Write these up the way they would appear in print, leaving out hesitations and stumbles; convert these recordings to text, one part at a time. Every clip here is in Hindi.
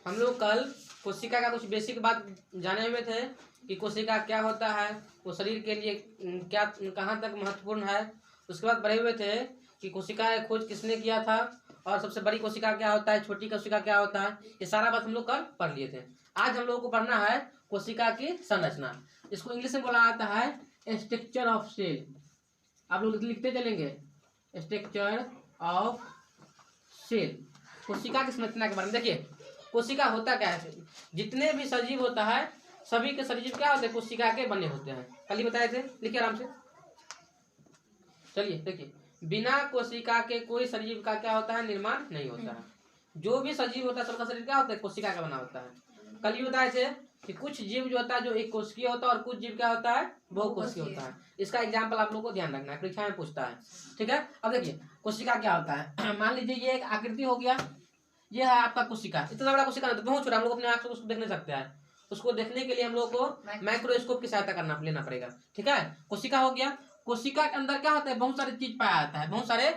हम लोग कल कोशिका का कुछ बेसिक बात जाने हुए थे कि कोशिका क्या होता है, वो शरीर के लिए क्या कहाँ तक महत्वपूर्ण है। उसके बाद पढ़े हुए थे कि कोशिका का खोज किसने किया था और सबसे बड़ी कोशिका क्या होता है, छोटी कोशिका क्या होता है। ये सारा बात हम लोग कल पढ़ लिए थे। आज हम लोगों को पढ़ना है कोशिका की संरचना। इसको इंग्लिश में बोला जाता है स्ट्रक्चर ऑफ सेल। आप लोग लिखते चलेंगे स्ट्रक्चर ऑफ सेल। कोशिका की संरचना के बारे में देखिए, कोशिका होता क्या है। जितने भी सजीव होता है सभी के सजीव क्या होते हैं, कोशिका के बने होते हैं। कल ही बताए थे, लिखिए आराम से। चलिए देखिए, बिना कोशिका के कोई सजीव का क्या होता है, निर्माण नहीं होता है। जो भी सजीव होता है सबका शरीर क्या होता है, कोशिका का बना होता है। कल ही बताए थे कि कुछ जीव जो होता है जो एक कोशिकीय होता है और कुछ जीव क्या होता है, बहुकोशिकीय होता है। इसका एग्जाम्पल आप लोगों को ध्यान रखना है, परीक्षा में पूछता है। ठीक है, अब देखिए कोशिका क्या होता है। मान लीजिए ये एक आकृति हो गया, ये है आपका कोशिका। इतना बड़ा कोशिका तो बहुत छोटा, हम लोग अपने आँख से उसको देख नहीं सकते हैं। उसको देखने के लिए हम लोग को माइक्रोस्कोप की सहायता लेना पड़ेगा। ठीक है, कोशिका हो गया। कोशिका के अंदर क्या होता है, बहुत सारी चीज पाया जाता है, बहुत सारे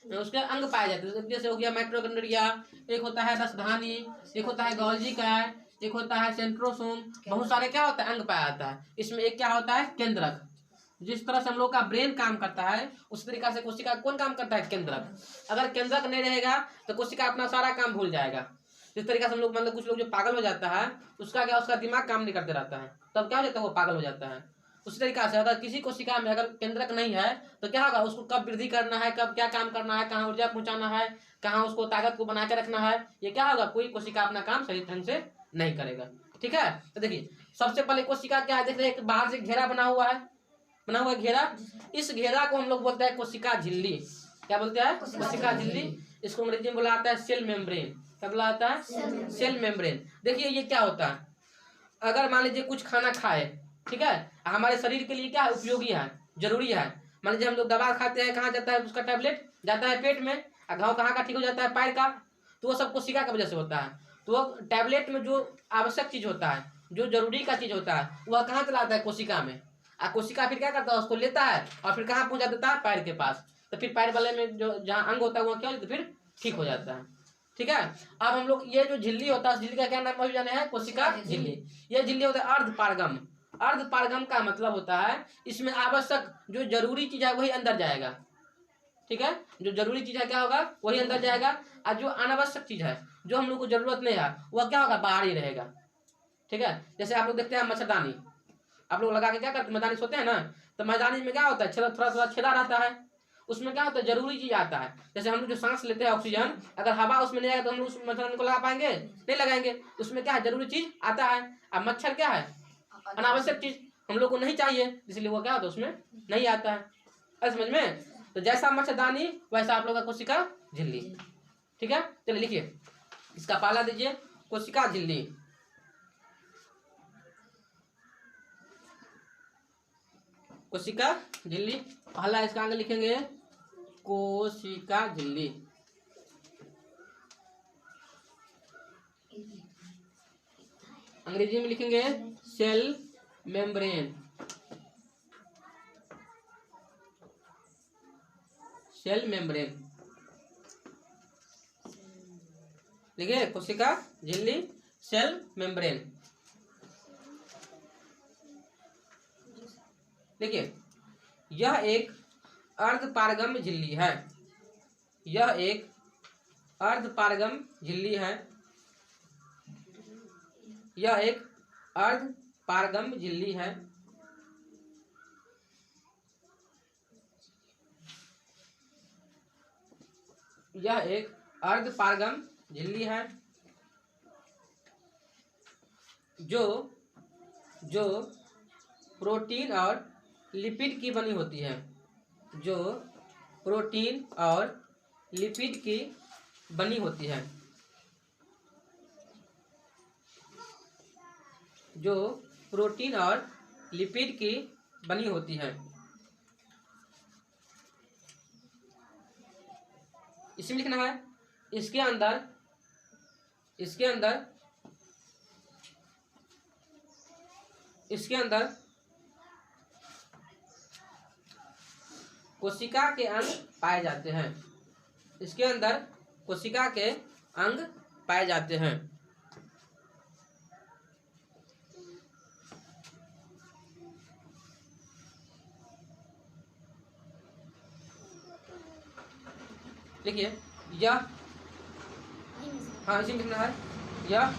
उसके अंग पाए जाते हैं। जैसे हो गया माइक्रोगंडरिया, एक होता है रसधानी, एक होता है गोल्जी कैट, एक होता है सेंट्रोसोम। बहुत सारे क्या होता है, अंग पाया जाता है। इसमें एक क्या होता है, केंद्रक। जिस तरह से हम लोग का ब्रेन काम करता है उस तरीका से कोशिका कौन काम करता है, केंद्रक। अगर केंद्रक नहीं रहेगा तो कोशिका अपना सारा काम भूल जाएगा। जिस तरीका से हम लोग मतलब कुछ लोग जो पागल हो जाता है उसका क्या, उसका दिमाग काम नहीं करते रहता है, तब क्या हो जाता है, वो पागल हो जाता है। उसी तरीका से अगर किसी कोशिका में अगर केंद्रक नहीं है तो क्या होगा, उसको कब वृद्धि करना है, कब क्या काम करना है, कहाँ ऊर्जा पहुंचाना है, कहाँ उसको ताकत को बना के रखना है, ये क्या होगा, कोई कोशिका अपना काम सही ढंग से नहीं करेगा। ठीक है, तो देखिए सबसे पहले कोशिका क्या है, देख रहे हैं बाहर से घेरा बना हुआ है, घेरा। इस घेरा को हम लोग बोलते हैं कोशिका झिल्ली। क्या बोलते हैं, कोशिका झिल्ली। इसको अंग्रेजी में बोला जाता है सेल मेम्ब्रेन। क्या बोला जाता है, सेल मेम्ब्रेन। देखिए ये क्या होता है, अगर मान लीजिए कुछ खाना खाए, ठीक है, हमारे शरीर के लिए क्या उपयोगी है, जरूरी है। मान लीजिए हम लोग दवा खाते हैं, कहाँ जाता है उसका टैबलेट, जाता है पेट में। घाव कहाँ का ठीक हो जाता है, पैर का। तो वो सब कोशिका की वजह से होता है। तो टैबलेट में जो आवश्यक चीज होता है, जो जरूरी का चीज होता है, वह कहाँ चलाता है, कोशिका में। कोशिका फिर क्या करता है, उसको लेता है और फिर कहाँ पहुंचा देता है, पैर के पास। तो फिर पैर वाले में जो जहाँ अंग होता है वह क्या होता है, फिर ठीक हो जाता है। ठीक है, अब हम लोग ये जो झिल्ली होता है, झिल्ली का क्या नाम अभी जाने हैं, कोशिका झिल्ली। ये झिल्ली होता है अर्धपारगम। अर्धपारगम का मतलब होता है इसमें आवश्यक जो जरूरी चीज है वही अंदर जाएगा। ठीक है, जो जरूरी चीज है क्या होगा, वही अंदर जाएगा। और जो अनावश्यक चीज है, जो हम लोग को जरूरत नहीं है, वह क्या होगा, बाहर ही रहेगा। ठीक है, जैसे आप लोग देखते हैं मच्छरदानी, आप लोग लगा के क्या करते हैं, मैदानी सोते हैं ना, तो मैदानी में क्या होता है, थोड़ा थोड़ा छेदा रहता है। उसमें क्या होता है, जरूरी चीज आता है। जैसे हम लोग जो सांस लेते हैं ऑक्सीजन, अगर हवा उसमें नहीं आएगा तो हम लोग उस मच्छरदानी को लगा पाएंगे, नहीं लगाएंगे। उसमें क्या है, जरूरी चीज आता है। अब मच्छर क्या है, अनावश्यक चीज, हम लोग को नहीं चाहिए, इसलिए वो क्या होता है, उसमें नहीं आता है। समझ में। तो जैसा मच्छरदानी वैसा आप लोग का कोशिका झिल्ली। ठीक है, चलिए लिखिए, इसका पाला दीजिए, कोशिका झिल्ली। कोशिका झिल्ली, पहला इसका आगे लिखेंगे कोशिका झिल्ली। अंग्रेजी में लिखेंगे सेल मेम्ब्रेन। सेल मेम्ब्रेन देखिए, कोशिका झिल्ली, सेल मेम्ब्रेन। देखिए यह एक अर्धपारगम्य झिल्ली है। यह एक अर्धपारगम्य झिल्ली है। यह एक अर्धपारगम्य झिल्ली है। यह एक अर्धपारगम्य झिल्ली है जो प्रोटीन और लिपिड की बनी होती है। जो प्रोटीन और लिपिड की बनी होती है। जो प्रोटीन और लिपिड की बनी होती है। इसमें लिखना है, इसके अंदर कोशिका के अंग पाए जाते हैं। इसके अंदर कोशिका के अंग पाए जाते हैं। लिखिए यह, हाँ इसी में लिखना है, यह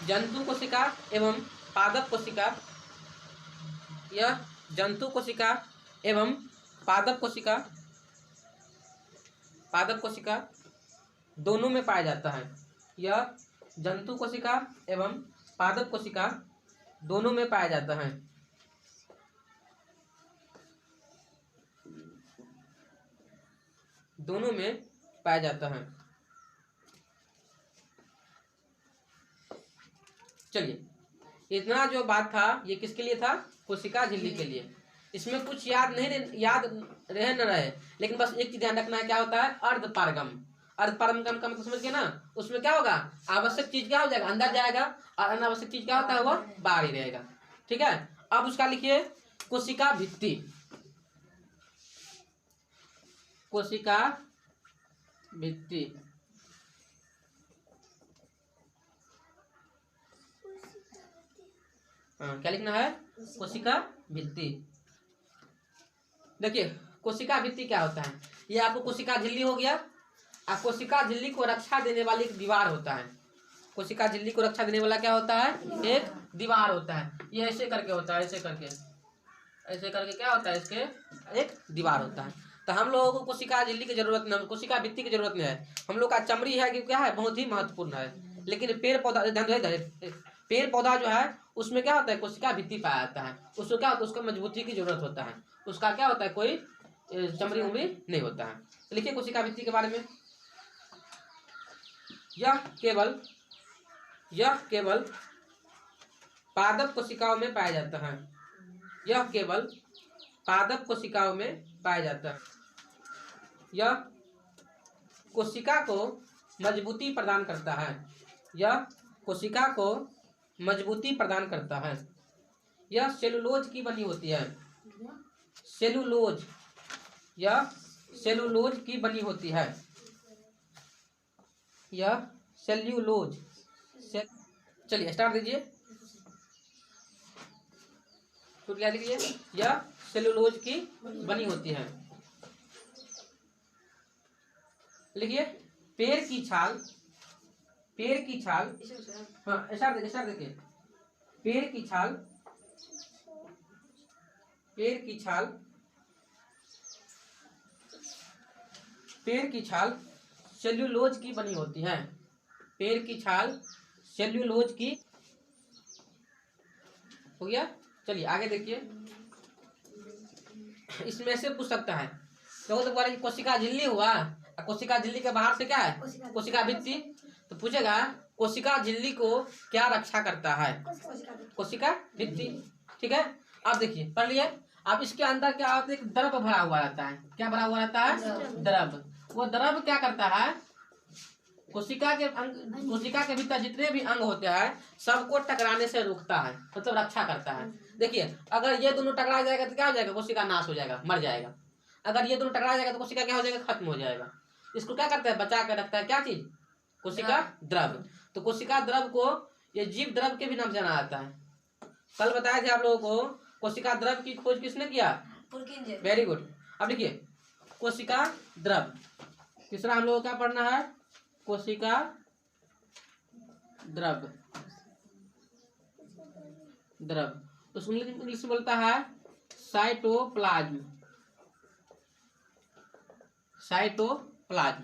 जंतु कोशिका एवं पादप कोशिका, यह जंतु कोशिका एवं पादप कोशिका, पादप कोशिका दोनों में पाया जाता है। यह जंतु कोशिका एवं पादप कोशिका दोनों में पाया जाता है। दोनों में पाया जाता है। चलिए, इतना जो बात था ये किसके लिए था? कोशिका झिल्ली के लिए। इसमें कुछ याद रहे न रहे, लेकिन बस एक चीज ध्यान रखना है, क्या होता है? अर्धपारगम। अर्धपारगम का मतलब समझ गए ना? उसमें क्या होगा? आवश्यक चीज क्या हो जाएगा? अंदर जाएगा, और अनावश्यक चीज क्या होता है? वो बाहर ही रहेगा। ठीक है, अब उसका लिखिए कोशिका भित्ति। कोशिका भित्ति, क्या लिखना है? कोशिका भित्ति। देखिए कोशिका भित्ति क्या होता है? ये आपको कोशिका झिल्ली हो गया। अब कोशिका झिल्ली को रक्षा देने वाली एक दीवार होता है। कोशिका झिल्ली को रक्षा देने वाला क्या होता है? एक दीवार होता है। ये ऐसे करके होता है, ऐसे करके क्या होता है? इसके एक दीवार होता है। तो हम लोगों को कोशिका झिल्ली की जरूरत नहीं, कोशिका भित्ति की जरूरत नहीं है। हम लोग का चमड़ी है कि क्या है? बहुत ही महत्वपूर्ण है। लेकिन पेड़ पौधा, पेड़ पौधा जो है उसमें क्या होता है? कोशिका भित्ति पाया जाता है। उसको क्या होता है? उसको मजबूती की जरूरत होता है। उसका क्या होता है? कोई चमड़ी उमड़ी नहीं होता है। तो लिखिए कोशिका भित्ति के बारे में, यह केवल पादप कोशिकाओं में पाया जाता है। यह केवल पादप कोशिकाओं में पाया जाता है। यह कोशिका को मजबूती प्रदान करता है। यह कोशिका को मजबूती प्रदान करता है। यह सेलुलोज की बनी होती है। सेलुलोज, यह सेलुलोज की बनी होती है। यह सेल्यूलोज चलिए स्टार्ट दीजिए। तो क्या लिखिए? यह सेलुलोज की बनी होती है। लिखिए पेड़ की छाल, पेड़ की छाल, हाँ स्टार्ट देखिए। पेड़ की छाल, पेड़ की छाल, पेड़ की छाल सेल्यूलोज की बनी होती है। पेड़ की छाल सेल्यूलोज की हो गया। चलिए आगे देखिए, इसमें से पूछ सकता है तो कोशिका झिल्ली हुआ, कोशिका झिल्ली के बाहर से क्या है? कोशिका भित्ति। तो पूछेगा कोशिका झिल्ली को क्या रक्षा करता है? कोशिका भित्ति। ठीक है, अब देखिए पढ़ लिए। अब इसके अंदर क्या होता है? एक द्रव भरा हुआ रहता है। क्या भरा हुआ रहता है? द्रव। वो द्रव क्या करता है? कोशिका के भीतर जितने भी अंग होते हैं सबको टकराने से रोकता है, मतलब रक्षा करता है। देखिए अगर ये दोनों टकरा जाएगा तो क्या हो जाएगा? कोशिका नाश हो जाएगा, मर जाएगा। अगर ये दोनों टकरा जाएगा तो कोशिका क्या हो जाएगा? खत्म हो जाएगा। इसको क्या करता है? बचा कर रखता है। क्या चीज? कोशिका द्रव। तो कोशिका द्रव को ये जीव द्रव के भी नाम से जाना जाता है। कल बताया थे आप लोगों को कोशिका द्रव की खोज किसने किया? Very good. अब देखिए कोशिका द्रव, तीसरा हम लोगों को क्या पढ़ना है? कोशिका द्रव। द्रव उसको इंग्लिश में बोलता है साइटोप्लाज्म। Cytoplasm,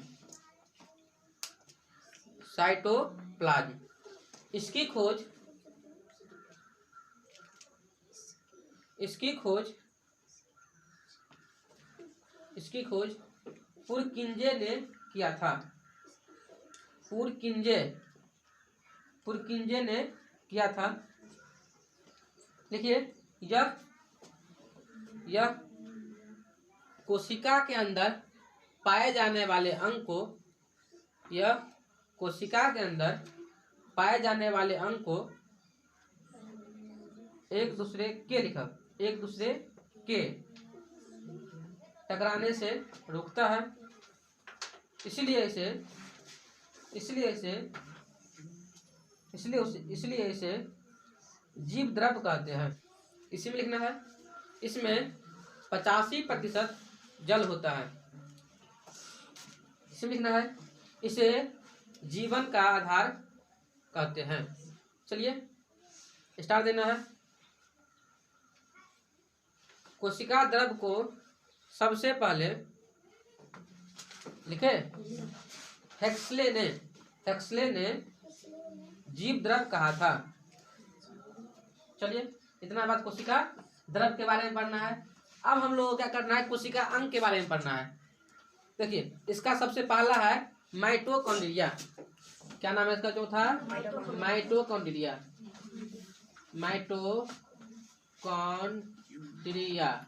cytoplasm. इसकी खोज पुरकिंजे ने किया था। पुरकिंजे ने किया था। देखिए यह कोशिका के अंदर पाए जाने वाले अंग को, यह कोशिका के अंदर पाए जाने वाले अंग को एक दूसरे के टकराने से रोकता है। इसलिए इसे जीव द्रव कहते हैं। इसी में लिखना है। इसमें 85% जल होता है। इसमें लिखना है इसे जीवन का आधार कहते हैं। चलिए स्टार देना है। कोशिका द्रव को सबसे पहले लिखे हेक्सले ने जीव द्रव कहा था। चलिए इतना बात कोशिका द्रव के बारे में पढ़ना है। अब हम लोगों को क्या करना है, कोशिका अंग के बारे में पढ़ना है। देखिए इसका सबसे पहला है माइटोकॉन्ड्रिया। क्या नाम है इसका चौथा? माइटोकॉन्ड्रिया। माइटोकॉन्ड्रिया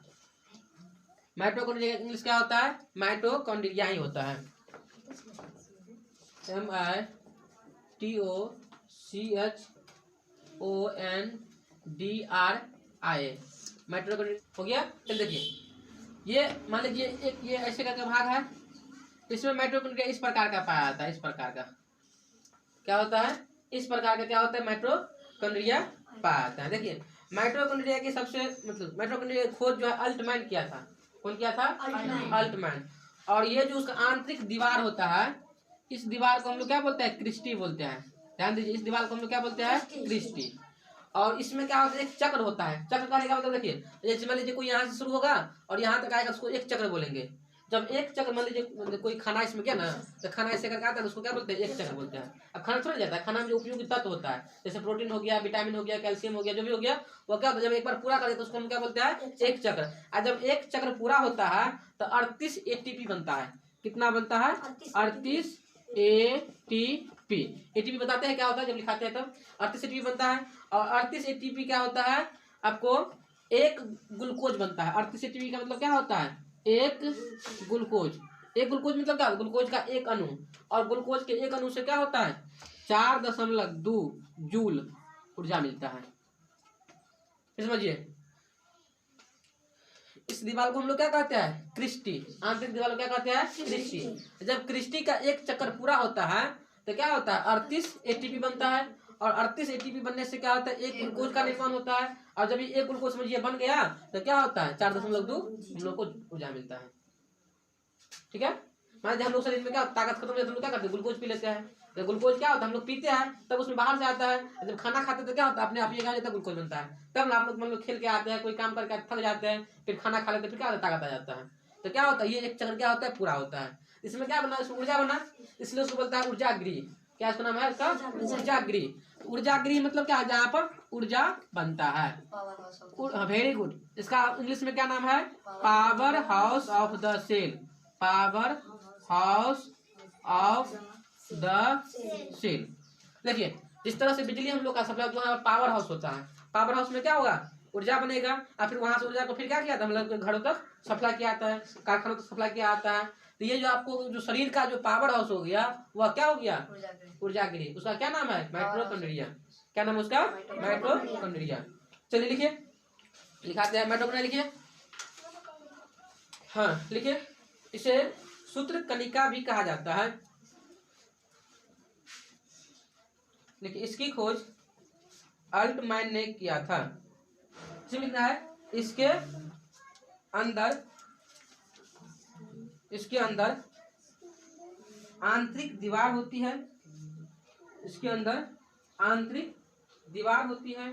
माइटोकॉन्ड्रिया इंग्लिश क्या होता है? माइटोकॉन्ड्रिया ही होता है। MITOCHONDRIA माइटोकॉन्ड्रिया हो गया। चल देखिए ये मान लीजिए एक ये ऐसे का भाग है, इसमें माइटोकॉन्ड्रिया इस प्रकार का पाया जाता है। इस प्रकार का क्या होता है? इस प्रकार का क्या होता है? माइटोकॉन्ड्रिया पाया जाता है। देखिए माइटोकॉन्ड्रिया की सबसे मतलब माइटोकॉन्ड्रिया खोज जो है अल्टमैन किया था। कौन किया था? अल्टमैन। और ये जो उसका आंतरिक दीवार होता है, इस दीवार को हम लोग क्या बोलते हैं? क्रिस्टी बोलते हैं। ध्यान दीजिए इस दीवार को हम लोग क्या बोलते हैं? क्रिस्टी। और इसमें क्या होता है? एक चक्र होता है। चक्र का मतलब देखिए जैसे मान लीजिए कोई यहाँ से शुरू होगा और यहाँ तक आएगा, उसको एक चक्र बोलेंगे। जब एक चक्र मान लीजिए कोई खाना इसमें क्या ना, तो खाना ऐसे करके आता है उसको क्या बोलते हैं? एक चक्र बोलते हैं। अब खाना थोड़ा जाता है, खाना में जो उपयोगी तत्व होता है जैसे प्रोटीन हो गया, विटामिन हो गया, कैल्शियम हो गया, जो भी हो गया वो क्या होता है? जब एक बार पूरा कर देते उसको हम क्या बोलते हैं? एक चक्र। और जब एक चक्र पूरा होता है तो 38 ATP बनता है। कितना बनता है? 38 ATP। ATP बताते हैं क्या होता है जब लिखाते हैं तब? 38 ATP बनता है। और 38 ATP क्या होता है आपको? एक ग्लूकोज बनता है। 38 ATP का मतलब क्या होता है? एक ग्लूकोज। एक ग्लूकोज मतलब क्या? ग्लूकोज का एक अणु। और ग्लूकोज के एक अणु से क्या होता है? 4.2 जूल ऊर्जा मिलता है। समझिए इस दीवार को हम लोग क्या कहते हैं? क्रिस्टी। आंतरिक दीवार को क्या कहते हैं? क्रिस्टी। जब क्रिस्टी का एक चक्कर पूरा होता है तो क्या होता है? 38 ATP बनता है। और 38 ATP बनने से क्या होता है? एक ग्लूकोज का निर्माण होता है। और जब ये एक ग्लूकोज समझिए बन गया तो क्या होता है? 4.2 हम लोग को ऊर्जा मिलता है। ठीक है। मान लीजिए हम लोग शरीर में क्या ताकत खत्म हो जाती है, हम लोग क्या करते हैं? ग्लूकोज पी लेते हैं। तो ग्लूकोज क्या होता है? हम लोग पीते हैं तब उसमें बाहर से आता है। जब खाना खाते हैं तो क्या होता है? अपने आप ये जाता है ग्लूकोज बनता है। तब ना आप लोग मतलब खेल के आते हैं, कोई काम करके थक जाते हैं, फिर खाना खा लेते हैं, फिर क्या होता है? ताकत आ जाता है। तो क्या होता है? ये एक चक्र क्या होता है? पूरा होता है। इसमें क्या बना? इसमें ऊर्जा बना, इसलिए उसको बोलता है ऊर्जागृह। क्या इसका नाम है? इसका ऊर्जागृह। ऊर्जागृह मतलब क्या है? जहाँ पर ऊर्जा बनता है। Very good. इसका इंग्लिश में क्या नाम है? Power house of the cell. Power house of the cell. देखिए इस तरह से बिजली हम लोग का सप्लाई वहाँ पावर हाउस होता है। पावर हाउस में क्या होगा? ऊर्जा बनेगा और फिर वहां से ऊर्जा को फिर क्या किया था? हम लोग घरों तक सप्लाई किया आता है, कारखानों तक सप्लाई किया आता है। तो ये जो आपको जो शरीर का जो पावर हाउस हो गया वह क्या हो गया? ऊर्जागृह। उसका क्या नाम है? माइटोकॉन्ड्रिया। क्या नाम है उसका? माइटोकॉन्ड्रिया। चलिए लिखिए, लिखाते हैं माइटोकॉन्ड्रिया लिखिए। हाँ लिखिए इसे सूत्र कणिका भी कहा जाता है। देखिए इसकी खोज अल्टमैन ने किया था। इसमें लिखना है इसके अंदर आंतरिक दीवार होती है। इसके अंदर आंतरिक दीवार होती है।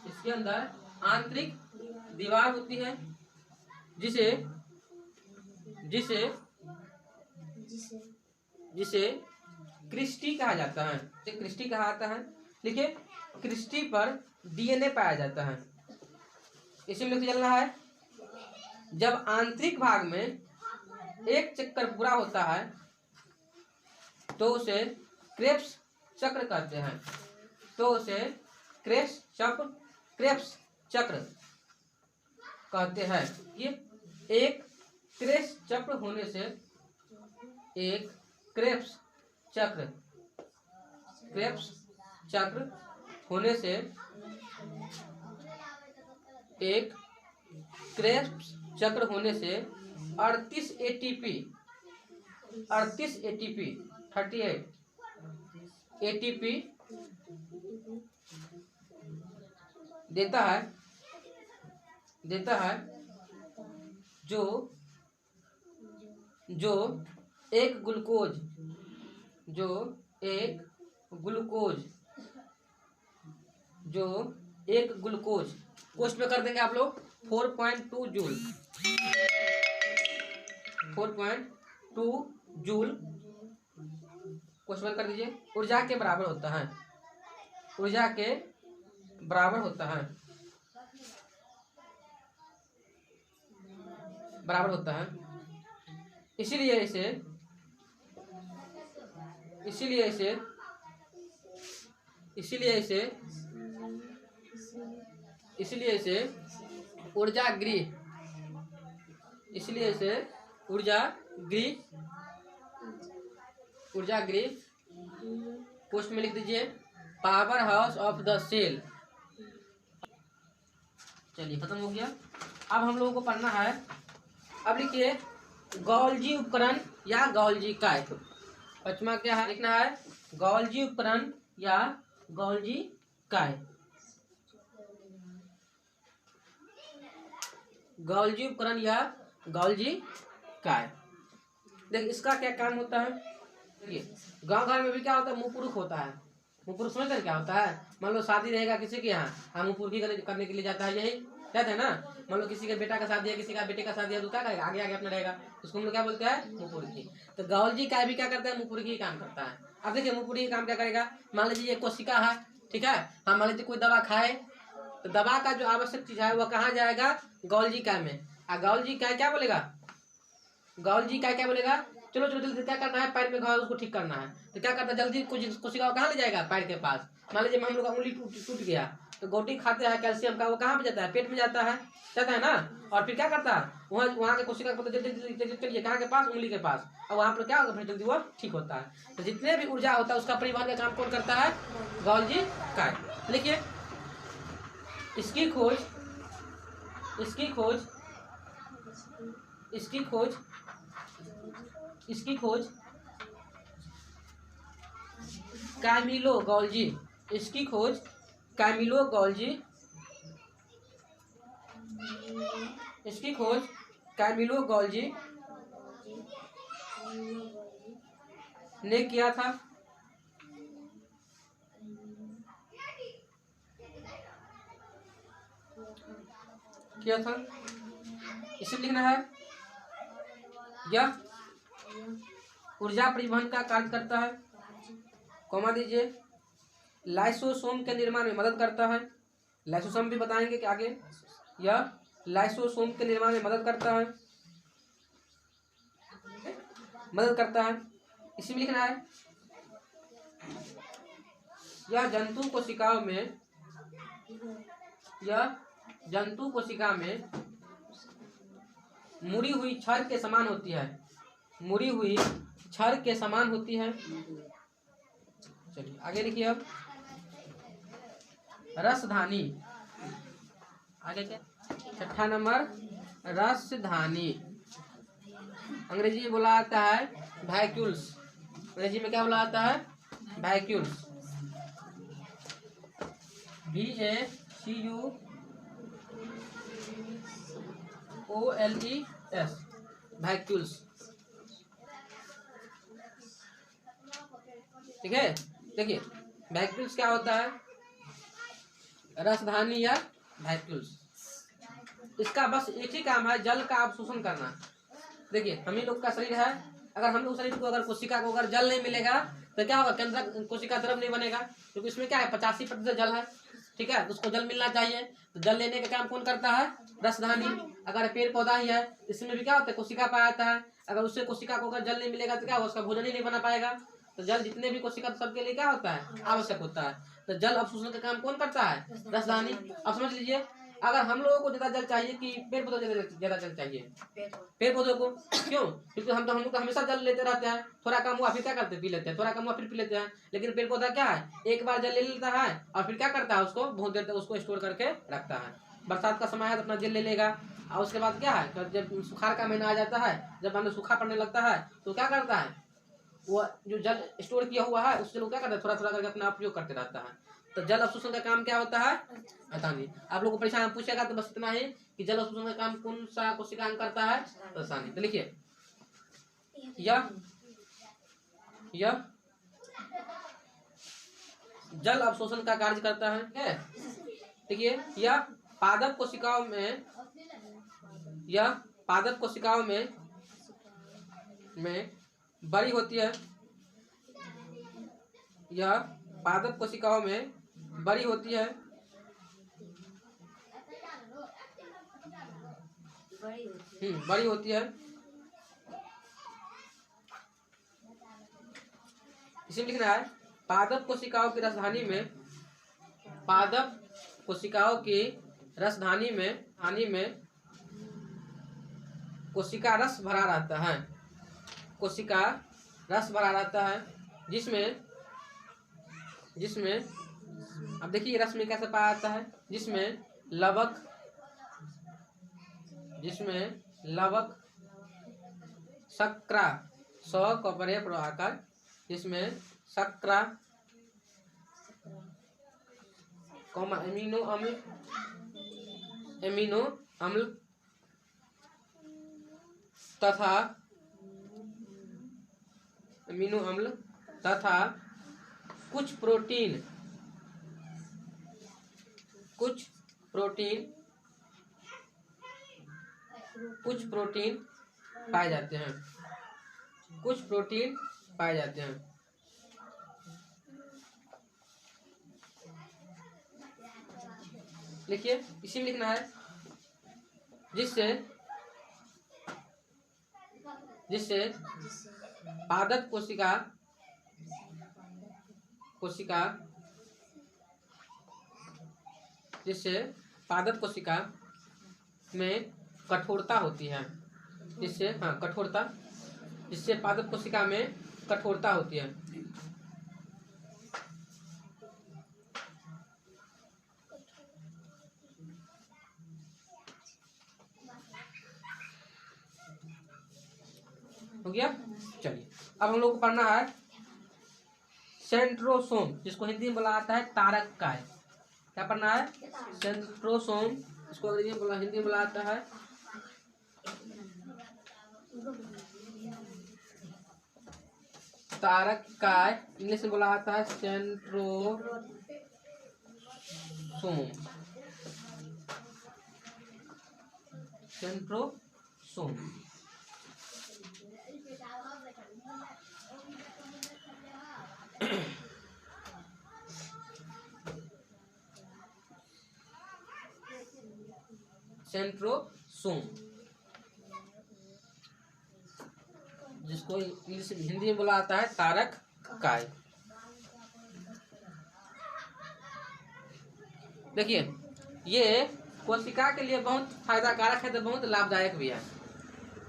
इसके अंदर आंतरिक दीवार होती है जिसे जिसे जिसे क्रिस्टी कहा जाता है। क्रिस्टी कहा जाता है। देखिए क्रिस्टी पर DNA पाया जाता है। इसी में चलना है जब आंतरिक भाग में एक चक्कर पूरा होता है तो उसे क्रेब्स चक्र कहते हैं। तो उसे क्रेब्स चक्र कहते हैं। ये एक क्रेब्स चक्र होने से एक क्रेब्स चक्र होने से एक क्रेब्स चक्र होने से 38 ATP 38 ATP देता है जो जो एक ग्लूकोज जो एक ग्लूकोज जो एक ग्लूकोज कोष्ट में कर देंगे आप लोग 4.2 जूल 4.2 जूल क्वेश्चन कर दीजिए। ऊर्जा के बराबर होता है, ऊर्जा के बराबर होता है, बराबर होता है। इसीलिए इसे इसीलिए इसे इसीलिए इसे इसलिए इसे ऊर्जा गृह इसलिए इसे ऊर्जा गृह पोस्ट में लिख दीजिए power house of the cell. चलिए खत्म हो गया। अब हम लोगों को पढ़ना है, अब लिखिए गॉल्जी उपकरण या गॉल्जी काय। पचमा क्या है लिखना है, गॉल्जी उपकरण या गॉल्जी काय। गॉल्जी उपकरण या गॉल्जी काय। देखिए इसका क्या काम होता है। देखिए गांव घर में भी क्या होता है, मुपुरुष होता है। मुपुरुष समझते हैं क्या होता है। मान लो शादी रहेगा किसी के यहाँ, हम मुपुरुषी करने के लिए जाता है, यही कहते हैं ना। मान लो किसी के बेटा का शादी है, किसी का बेटे का शादी है, तो क्या करेगा, आगे आगे अपना रहेगा, उसको हम लोग क्या बोलते हैं, मुपुरुषी। तो गॉल्जी काय भी क्या करता है, मुपुरुषी काम करता है। अब देखिए मुपुरुषी काम क्या करेगा, मान लीजिए ये कोशिका है, ठीक है। हाँ मान लीजिए कोई दवा खाए, तो दवा का जो आवश्यक चीज है वह कहाँ जाएगा, गॉल्जी काय में। और गॉल्जी काय क्या बोलेगा, गॉल्जी काय क्या बोलेगा, चलो चलो जल्दी क्या करना है, पैर में घाव उसको ठीक करना है। तो क्या करता है, जल्दी कोशिका कहाँ ले जाएगा, पैर के पास। मान लीजिए हम लोग का उंगली टूट गया, तो गोटी खाते हैं कैल्शियम का, वो कहाँ पे जाता है, पेट में जाता है ना। और फिर क्या करता है, वहाँ के कोशिका को चलिए कहाँ के पास, उंगली के पास। और वहाँ पर क्या होगा, फिर जल्दी वो ठीक होता है। तो जितने भी ऊर्जा होता है उसका परिवहन का काम कौन करता है, गॉल्जी काय। लिखिए इसकी खोज कैमिलो गॉल्जी, इसकी खोज कैमिलो गॉल्जी, इसकी खोज कैमिलो गॉल्जी ने किया था। इसे लिखना है, यह ऊर्जा परिवहन का कार्य करता है, कॉमा दीजिए, लाइसोसोम के निर्माण में मदद करता है। लाइसोसोम भी बताएंगे कि आगे, यह लाइसोसोम के निर्माण में मदद करता है, इसमें लिखना है, यह जंतु कोशिका में मुड़ी हुई छड़ के समान होती है, मुड़ी हुई छड़ के समान होती है। चलिए आगे लिखिए, अब रसधानी, आगे क्या, छठा नंबर रसधानी। अंग्रेजी में बोला जाता है वैक्यूल्स, अंग्रेजी में क्या बोला जाता है, वैक्यूल्स, VACUOLES, वैक्यूल्स। ठीक है, देखिए वैक्यूल्स क्या होता है, रसधानी या वैक्यूल्स। इसका बस एक ही काम है, जल का अवशोषण करना। देखिए हम ही लोग का शरीर है, अगर हम लोग शरीर को अगर कोशिका को अगर जल नहीं मिलेगा तो क्या होगा, केंद्र कोशिका द्रव नहीं बनेगा, क्योंकि इसमें क्या है 85% जल है, ठीक है। तो उसको जल मिलना चाहिए, तो जल लेने का काम कौन करता है, रसधानी। अगर पेड़ पौधा ही है, इसमें भी क्या होता है, कोशिका पाया जाता है। अगर उससे कोशिका को अगर जल नहीं मिलेगा तो क्या होगा, उसका भोजन ही नहीं बना पाएगा। तो जल जितने भी कोशिका सबके लिए क्या होता है, आवश्यक होता है। तो जल अवशोषण का काम कौन करता है, रसधानी। अब समझ लीजिए, अगर हम लोगों को ज्यादा जल चाहिए कि पेड़ पौधों को ज्यादा जल चाहिए, पेड़ पौधों को, क्यों, क्योंकि हम लोग तो हमेशा जल लेते रहते हैं, थोड़ा कम हुआ फिर क्या करते हैं, पी लेते हैं, थोड़ा कम हुआ फिर पी लेते हैं। लेकिन पेड़ पौधा क्या है, एक बार जल ले लेता है और फिर क्या करता है, उसको बहुत देर तक उसको स्टोर करके रखता है। बरसात का समय है तो अपना जल ले लेगा, और उसके बाद क्या है, जब सुखाड़ का महीना आ जाता है, जब मान लो सूखा पड़ने लगता है, तो क्या करता है, वो जो जल स्टोर किया हुआ है उससे लोग क्या करते हैं, थोड़ा थोड़ा करके अपना उपयोग करते रहता है। तो जल अवशोषण का काम क्या होता है? रसायनिक। आप लोग को परीक्षा में पूछेगा तो बस इतना ही कि जल अवशोषण का काम कौन सा कोशिकांग करता है? रसायनिक। तो लिखिए यह जल अवशोषण का कार्य करता है। देखिए यह पादप कोशिकाओं में बड़ी होती है। यह पादप कोशिकाओं में बड़ी होती है। बड़ी होती है। इसमें लिखना है पादप कोशिकाओं की राजधानी में कोशिका रस भरा रहता है। कोशिका रस भरा रहता है जिसमें अब देखिए रस में कैसे पाया जाता है? जिसमें लवक शर्करा को पर्याय प्रभाकर, जिसमें शर्करा एमिनो अम्ल तथा कुछ प्रोटीन पाए जाते हैं। लिखिए इसी में लिखना है जिससे पादप कोशिका में कठोरता होती है। जिससे पादप कोशिका में कठोरता होती है। हो गया। चलिए अब हम लोग को पढ़ना है सेंट्रोसोम, जिसको हिंदी में बोला जाता है तारक काय। क्या पढ़ना है? सेंट्रोसोम, इसको हिंदी में बोला जाता है तारक काय। इंग्लिश में बोला जाता है सेंट्रोसोम। सेंट्रोसोम, जिसको इंग्लिश हिंदी में बोला जाता है तारक काय। देखिए ये कोशिका के लिए बहुत फायदा कारक है, तो बहुत लाभदायक भी है।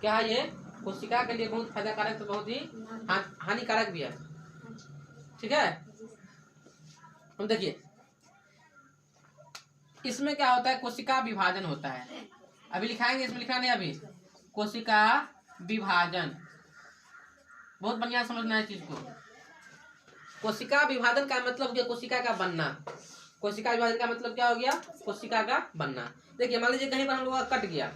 क्या है ये? कोशिका के लिए बहुत फायदा कारक, तो बहुत ही हानिकारक भी है। ठीक है। हम देखिए इसमें क्या होता है? कोशिका विभाजन होता है। अभी लिखाएंगे, इसमें लिखा नहीं अभी। कोशिका विभाजन बहुत बढ़िया समझना है चीज को। कोशिका विभाजन का मतलब क्या? कोशिका का बनना। कोशिका विभाजन का मतलब क्या हो गया? कोशिका का बनना। देखिए मान लीजिए कहीं पर हम लोग कट गया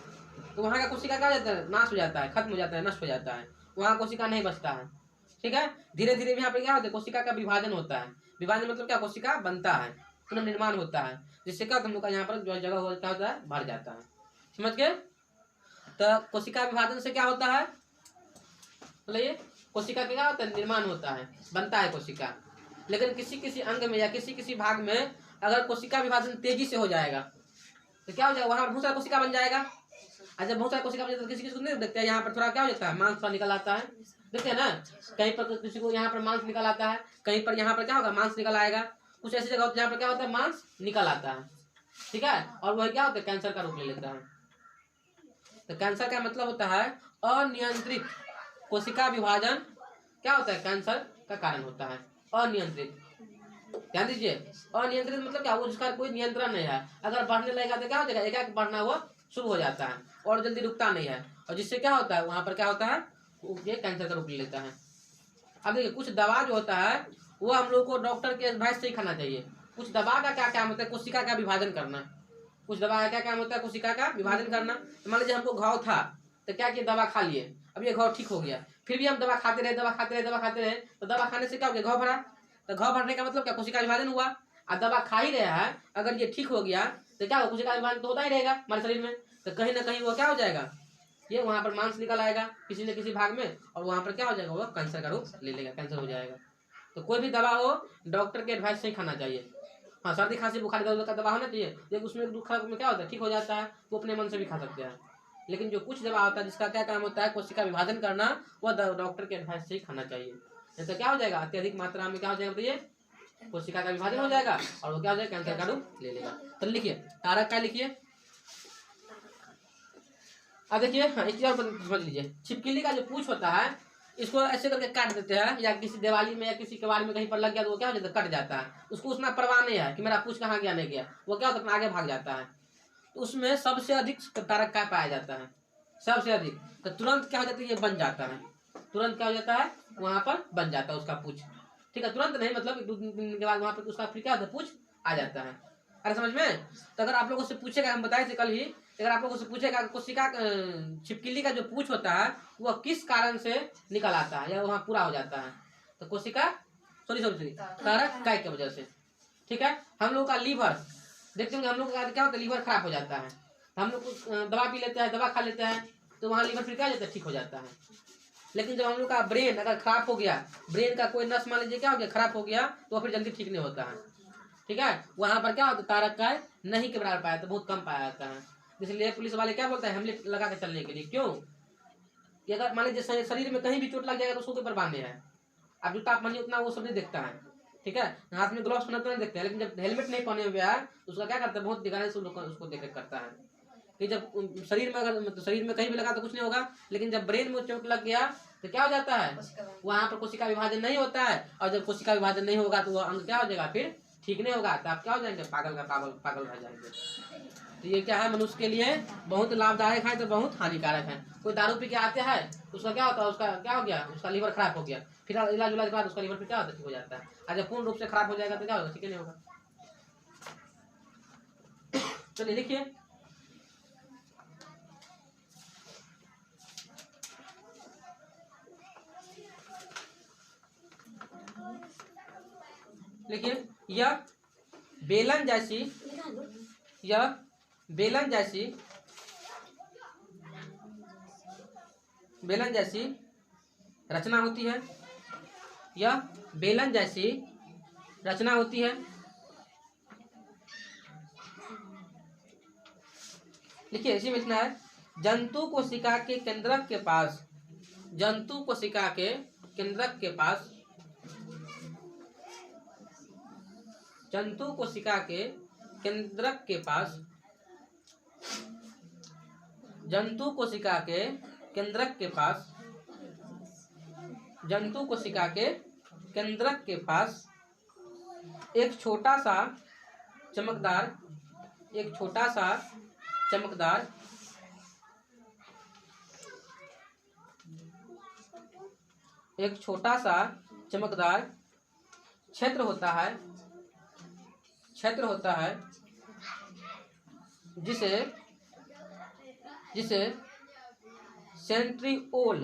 तो वहां का कोशिका क्या हो जाता है? नाश हो जाता है, खत्म हो जाता है, नष्ट हो जाता है। वहां कोशिका नहीं बचता है। ठीक है। धीरे धीरे यहाँ पे क्या होता है? कोशिका का विभाजन होता है। विभाजन मतलब क्या? कोशिका बनता है, पुनर्निर्माण होता है, जिससे क्या हम लोग का यहाँ पर जो जगह क्या होता है? भर जाता है। समझ गए? तो कोशिका विभाजन से क्या होता है? बोलिए। कोशिका क्या होता है? निर्माण होता है, बनता है कोशिका। लेकिन किसी किसी अंग में या किसी किसी भाग में अगर कोशिका विभाजन तेजी से हो जाएगा तो क्या हो जाएगा? वहां बहुत सारा कोशिका बन जाएगा। और जब बहुत सारा कोशिका बन जाता है तो किसी किसी को नहीं देखते हैं, यहाँ पर थोड़ा क्या हो जाता है? मांस निकल आता है। देखते हैं ना, कहीं पर किसी को यहाँ पर मांस निकल आता है, कहीं पर यहाँ पर क्या होगा? मांस निकल आएगा। कुछ ऐसी जगह जहाँ पर क्या होता है? मांस निकल आता है। ठीक है। और वह क्या होता है? कैंसर का रूप ले लेता है। तो कैंसर का मतलब होता है अनियंत्रित कोशिका विभाजन। क्या होता है? कैंसर का कारण होता है। अनियंत्रित, ध्यान दीजिए। अनियंत्रित मतलब क्या? वो जिसका कोई नियंत्रण नहीं है। अगर बढ़ने लगेगा तो क्या हो जाएगा? एक बढ़ना वो शुरू हो जाता है और जल्दी रुकता नहीं है। और जिससे क्या होता है? वहां पर क्या होता है? ये कैंसर का रूप ले लेता है। अब देखिए कुछ दवा जो होता है वो हम लोग को डॉक्टर के एडवाइस से ही खाना चाहिए। कुछ दवा का क्या काम होता है, कोशिका का विभाजन करना। कुछ दवा का क्या काम होता है, कोशिका का विभाजन करना। तो मान लीजिए हमको घाव था, तो क्या किया, दवा खा लिए, अब ये घाव ठीक हो गया, फिर भी हम दवा खाते रहे, दवा खाते रहे, दवा खाते रहे, तो दवा खाने से क्या हो गया, घाव भरा। तो घाव भरने का मतलब क्या, कोशिका विभाजन हुआ। और दवा खा ही रहा है, अगर ये ठीक हो गया तो क्या होगा, कोशिका विभाजन तो होता ही रहेगा हमारे शरीर में। तो कहीं ना कहीं वो क्या हो जाएगा, ये वहां पर मांस निकल आएगा किसी न किसी भाग में, और वहां पर क्या हो जाएगा, वो कैंसर का रूप ले लेगा, कैंसर हो जाएगा। तो कोई भी दवा हो, डॉक्टर के एडवाइस से ही खाना चाहिए। हाँ, सर्दी खांसी बुखार का दवा होना चाहिए, लेकिन उसमें दुख में क्या होता है, ठीक हो जाता है, वो अपने मन से भी खा सकते हैं। लेकिन जो कुछ दवा होता है जिसका क्या काम होता है, कोशिका विभाजन करना, वह डॉक्टर के एडवाइस से ही खाना चाहिए। नहीं तो क्या हो जाएगा, अत्यधिक मात्रा में क्या हो जाएगा, बताइए, कोशिका का विभाजन हो जाएगा, और वो क्या हो जाएगा, कैंसर का रूप ले लेगा। तो लिखिए, तारक का लिखिए। अब देखिए, हाँ, एक चीज और समझ लीजिए, छिपकली का जो पूछ होता है, इसको ऐसे करके काट देते हैं, या किसी दिवाली में या किसी कबाड़ी में कहीं पर लग गया तो वो क्या हो जाता है, कट जाता है। उसको उतना परवाह नहीं है कि मेरा पूछ कहाँ गया नहीं गया, वो क्या होता है, आगे भाग जाता है। तो उसमें सबसे अधिक तारक का पाया जाता है, सबसे अधिक। तो तुरंत क्या हो जाता है, ये बन जाता है, तुरंत क्या हो जाता है, वहां पर बन जाता है उसका पूछ। ठीक है, तुरंत नहीं, मतलब 2 दिन के बाद वहां पर उसका फिर क्या होता है, पूछ आ जाता है। अरे समझ में। तो अगर आप लोगों से पूछेगा, हम बताए थे कल ही, अगर आप लोगों से पूछेगा कोशिका छिपकली का जो पूछ होता है वह किस कारण से निकल आता है या वहाँ पूरा हो जाता है, तो कोशिका सॉरी तारक काय की वजह से। ठीक है, हम लोग का लीवर देखते होंगे, हम लोग का क्या होता है, लीवर खराब हो जाता है, तो हम लोग कुछ दवा पी लेते हैं, दवा खा लेते हैं, तो वहाँ लीवर फिर क्या हो जाता है, ठीक हो जाता है। लेकिन जब हम लोग का ब्रेन अगर खराब हो गया, ब्रेन का कोई नस मान लीजिए क्या हो गया, खराब हो गया, तो फिर जल्दी ठीक नहीं होता है। ठीक है, वहां पर क्या होता है, तारक का नहीं के बराबर पाया, तो बहुत कम पाया जाता है। इसलिए पुलिस वाले क्या बोलते हैं, हेमलेट लगा के चलने के लिए। क्यों, कि अगर मान लीजिए शरीर में कहीं भी चोट लग जाएगा तो उसको ऊपर बांधे है। अब जूता पहनिए उतना वो सब नहीं देखता है। ठीक है, हाथ में ग्लव्स पहना तो नहीं देखते हैं, लेकिन जब हेलमेट नहीं पहने हुए है तो उसका क्या करता है, बहुत दिखाने से उसको देख करता है कि जब शरीर में अगर तो शरीर में कहीं भी लगा तो कुछ नहीं होगा, लेकिन जब ब्रेन में चोट लग गया तो क्या हो जाता है, वहां पर कोशिका विभाजन नहीं होता है, और जब कोशिका विभाजन नहीं होगा तो वो अंग क्या हो जाएगा, फिर ठीक नहीं होगा, तो आप क्या हो जाएंगे, पागल का पागल रह जाएंगे। तो ये क्या है, मनुष्य के लिए बहुत लाभदायक है तो बहुत हानिकारक है। कोई दारू पी के आते हैं, उसका क्या होता है, उसका क्या हो गया, उसका लीवर खराब हो गया, फिर इलाज उलाज के बाद उसका लीवर फिर क्या होता है, ठीक हो जाता है। और जब पूर्ण रूप से खराब हो जाएगा तो क्या होगा, ठीक नहीं होगा। चलिए देखिए, देखिए, यह बेलन जैसी यह बेलन जैसी बेलन जैसी रचना होती है, यह बेलन जैसी रचना होती है। देखिए इसी में लिखना है, जंतु कोशिका के केंद्रक के पास, जंतु कोशिका के केंद्रक के पास, जंतु कोशिका के केंद्रक के पास, जंतु कोशिका के केंद्रक के पास, जंतु कोशिका के केंद्रक के पास एक छोटा सा चमकदार, एक छोटा सा चमकदार एक छोटा सा चमकदार क्षेत्र होता है, क्षेत्र होता है, जिसे जिसे सेंट्रिओल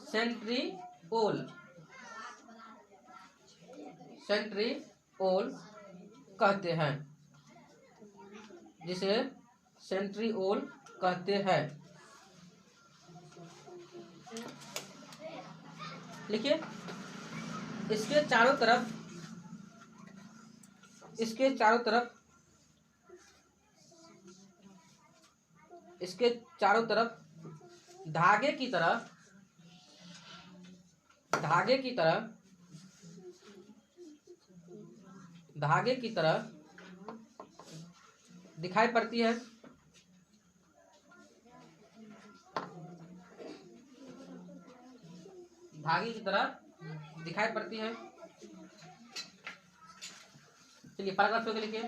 सेंट्रिओल सेंट्रिओल कहते हैं, जिसे सेंट्रिओल कहते हैं। लिखिए, इसके चारों तरफ, इसके चारों तरफ, इसके चारों तरफ धागे की तरह, धागे की तरह, धागे की तरह दिखाई पड़ती है। धागे की तरह दिखाई पड़ती है। चलिए पैराग्राफ के लिखिए,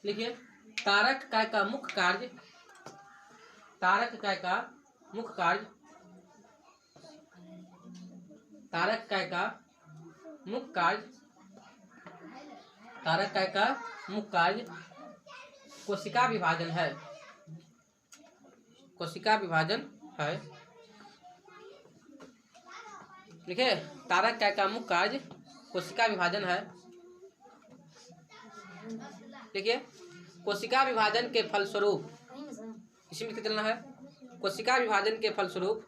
लिखिए, तारक काय का मुख्य कार्य, तारक काय का मुख्य कार्य, तारक काय का मुख्य कार्य, तारक काय का मुख्य कार्य कोशिका विभाजन है। कोशिका विभाजन है। देखिए, तारक काय का मुख्य कार्य कोशिका विभाजन है। देखिए, कोशिका विभाजन के फलस्वरूप, इसी में चलना है। कोशिका विभाजन के फलस्वरूप,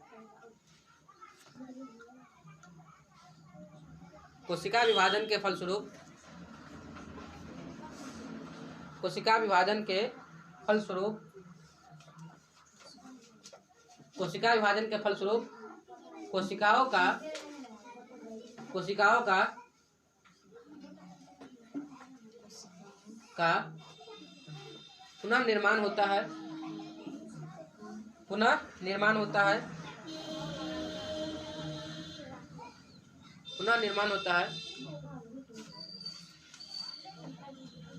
कोशिका विभाजन के फलस्वरूप, कोशिका विभाजन के फलस्वरूप, कोशिका विभाजन के फलस्वरूप कोशिकाओं का पुनर्निर्माण होता है। पुनर्निर्माण होता है। पुनर्निर्माण होता है।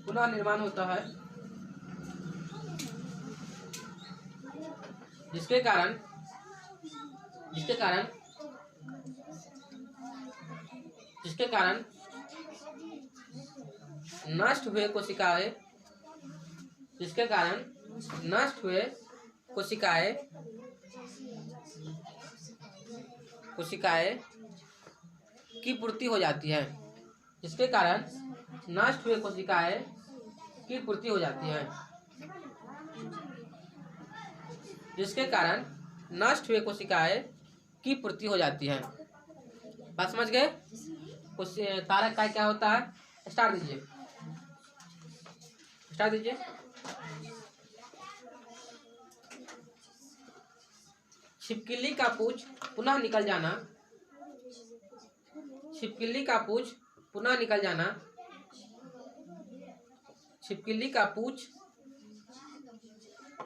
पुनर्निर्माण होता है, जिसके कारण नष्ट हुए कोशिकाएं, जिसके कारण नष्ट हुए कोशिकाएं की पूर्ति हो जाती है। जिसके कारण नष्ट हुए कोशिकाएं की पूर्ति हो जाती है। जिसके कारण नष्ट हुए कोशिकाएं की पूर्ति हो जाती है। बात समझ गए? तारक काय क्या होता है? स्टार्ट दीजिए, स्टार्ट दीजिए। छिपकली का पूंछ पुनः निकल जाना। छिपकली का पूंछ पुनः निकल जाना। छिपकली का पूंछ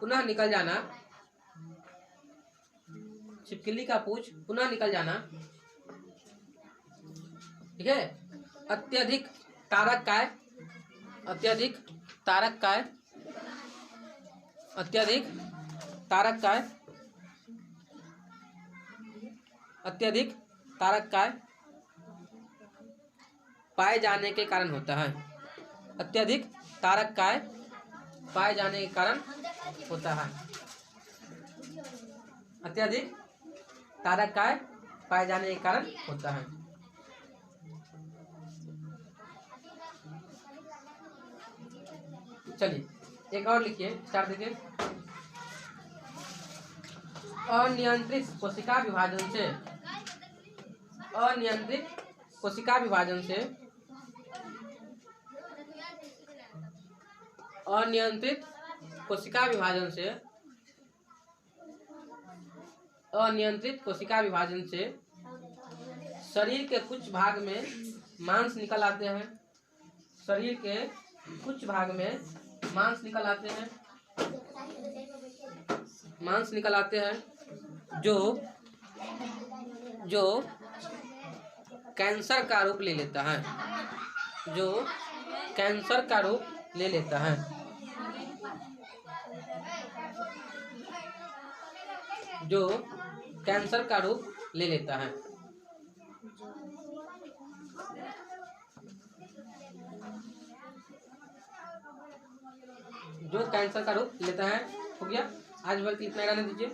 पुनः निकल जाना। छिपकली का पूंछ पुनः निकल जाना। ठीक है। अत्यधिक तारक काय, अत्यधिक तारक काय, अत्यधिक तारक काय, अत्यधिक तारक काय पाए जाने के कारण होता है। अत्यधिक तारक काय पाए जाने के कारण होता है। अत्यधिक तारक काय पाए जाने के कारण होता है। चलिए एक और लिखिए, स्टार्ट देखिए। अनियंत्रित कोशिका विभाजन से, अनियंत्रित कोशिका विभाजन से, अनियंत्रित कोशिका विभाजन से, अनियंत्रित कोशिका विभाजन से शरीर के कुछ भाग में मांस निकल आते हैं। शरीर के कुछ भाग में मांस निकल आते हैं। मांस निकल आते हैं जो कैंसर का रूप ले लेता है। जो कैंसर का रूप ले लेता है। जो कैंसर का रूप ले लेता है। जो कैंसर का रूप लेता है। हो गया, आज वर्ग इतना रहने दीजिए।